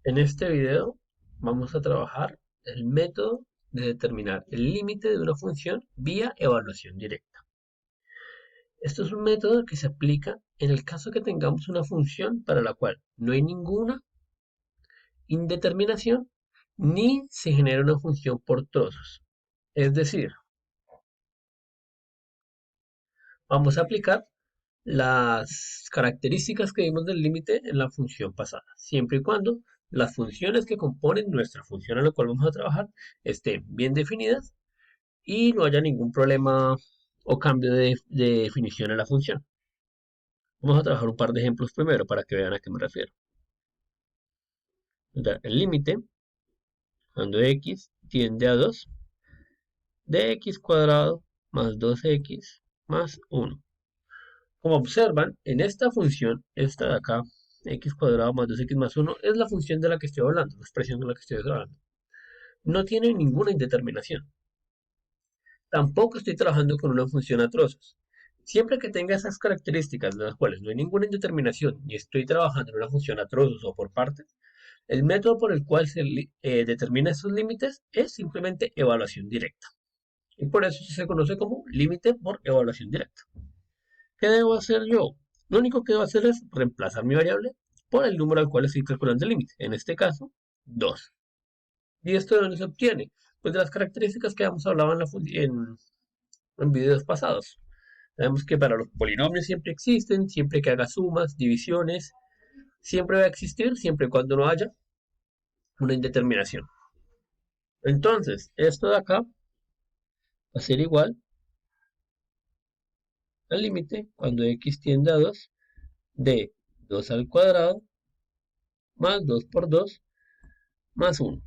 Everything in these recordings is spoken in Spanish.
En este video vamos a trabajar el método de determinar el límite de una función vía evaluación directa. Esto es un método que se aplica en el caso que tengamos una función para la cual no hay ninguna indeterminación ni se genera una función por trozos. Es decir, vamos a aplicar las características que vimos del límite en la función pasada, siempre y cuando las funciones que componen nuestra función a la cual vamos a trabajar estén bien definidas y no haya ningún problema o cambio de definición en la función. Vamos a trabajar un par de ejemplos primero para que vean a qué me refiero. El límite, cuando x tiende a 2, de x cuadrado más 2x más 1. Como observan, en esta función, esta de acá, x cuadrado más 2x más 1, es la función de la que estoy hablando, la expresión de la que estoy hablando. No tiene ninguna indeterminación. Tampoco estoy trabajando con una función a trozos. Siempre que tenga esas características de las cuales no hay ninguna indeterminación y estoy trabajando en una función a trozos o por partes, el método por el cual se determina esos límites es simplemente evaluación directa. Y por eso se conoce como límite por evaluación directa. ¿Qué debo hacer yo? Lo único que debo hacer es reemplazar mi variable por el número al cual estoy calculando el límite. En este caso, 2. ¿Y esto de dónde se obtiene? Pues de las características que habíamos hablado en videos pasados. Sabemos que para los polinomios siempre existen, siempre que haga sumas, divisiones, siempre va a existir, siempre y cuando no haya una indeterminación. Entonces, esto de acá va a ser igual al límite cuando x tiende a 2 de 2 al cuadrado más 2 por 2 más 1.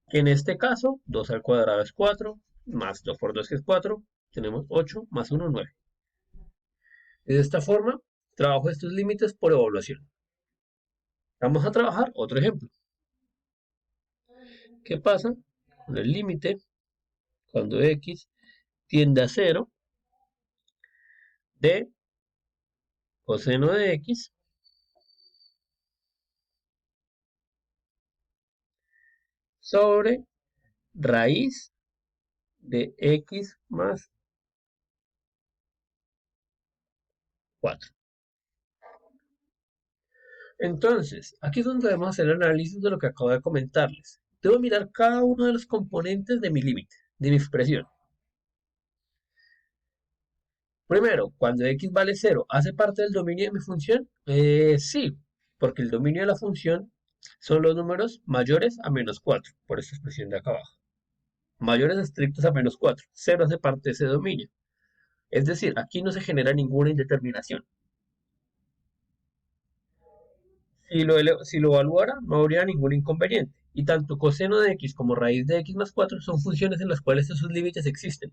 En este caso, 2 al cuadrado es 4, más 2 por 2 que es 4, tenemos 8 más 1, 9. De esta forma, trabajo estos límites por evaluación. Vamos a trabajar otro ejemplo. ¿Qué pasa con el límite cuando x tiende a 0 de coseno de x sobre raíz de x más 4? Entonces, aquí es donde debemos hacer el análisis de lo que acabo de comentarles. Debo mirar cada uno de los componentes de mi límite, de mi expresión. Primero, cuando x vale 0, ¿hace parte del dominio de mi función? Sí, porque el dominio de la función son los números mayores a menos 4, por esta expresión de acá abajo. Mayores estrictos a menos 4. 0 hace parte de ese dominio. Es decir, aquí no se genera ninguna indeterminación. Si lo evaluara, no habría ningún inconveniente. Y tanto coseno de x como raíz de x más 4 son funciones en las cuales esos límites existen.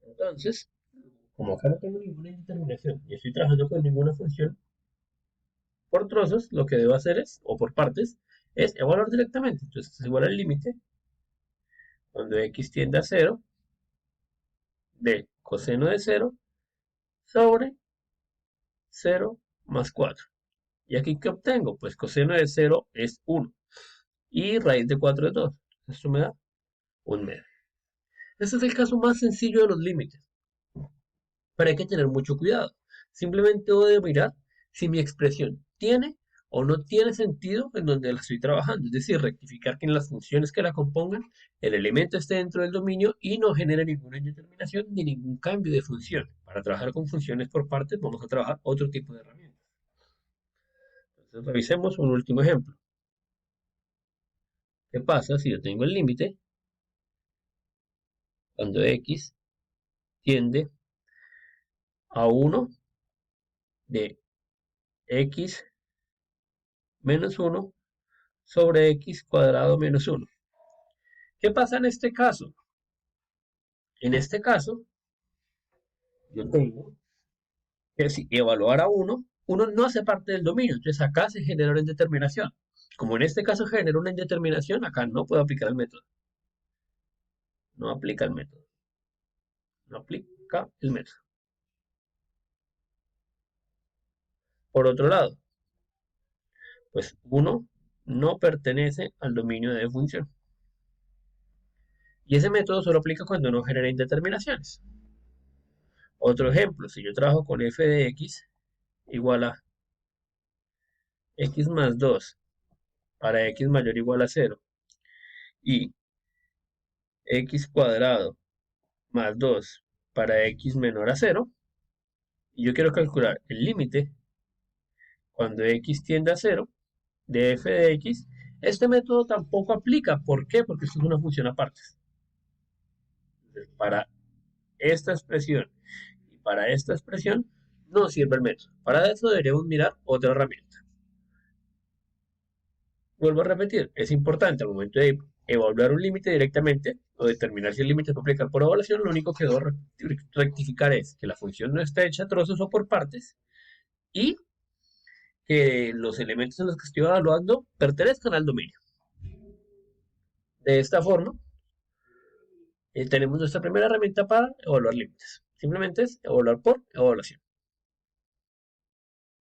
Entonces, como acá no tengo ninguna indeterminación y estoy trabajando con ninguna función por trozos, lo que debo hacer es, o por partes, es evaluar directamente. Entonces, es igual al límite cuando x tiende a 0 de coseno de 0 sobre 0 más 4. ¿Y aquí qué obtengo? Pues coseno de 0 es 1 y raíz de 4 es 2. Esto me da un medio. Este es el caso más sencillo de los límites, pero hay que tener mucho cuidado. Simplemente debo mirar si mi expresión tiene o no tiene sentido en donde la estoy trabajando. Es decir, rectificar que en las funciones que la compongan el elemento esté dentro del dominio y no genere ninguna indeterminación ni ningún cambio de función. Para trabajar con funciones por partes vamos a trabajar otro tipo de herramientas. Entonces revisemos un último ejemplo. ¿Qué pasa si yo tengo el límite cuando x tiende a 1 de x menos 1 sobre x cuadrado menos 1? ¿Qué pasa en este caso? En este caso, yo tengo que si evaluar a 1, 1 no hace parte del dominio, entonces acá se genera una indeterminación. Como en este caso genera una indeterminación, acá no puedo aplicar el método. No aplica el método. No aplica el método. Por otro lado, pues 1 no pertenece al dominio de función. Y ese método solo aplica cuando no genera indeterminaciones. Otro ejemplo, si yo trabajo con f de x igual a x más 2 para x mayor o igual a 0 y x cuadrado más 2 para x menor a 0, y yo quiero calcular el límite cuando x tiende a 0 de f de x, este método tampoco aplica. ¿Por qué? Porque esto es una función aparte. Entonces, para esta expresión y para esta expresión no sirve el método. Para eso deberíamos mirar otra herramienta. Vuelvo a repetir, es importante al momento de evaluar un límite directamente o determinar si el límite se aplicar por evaluación, lo único que debo rectificar es que la función no está hecha a trozos o por partes y que los elementos en los que estoy evaluando pertenezcan al dominio. De esta forma, tenemos nuestra primera herramienta para evaluar límites. Simplemente es evaluar por evaluación.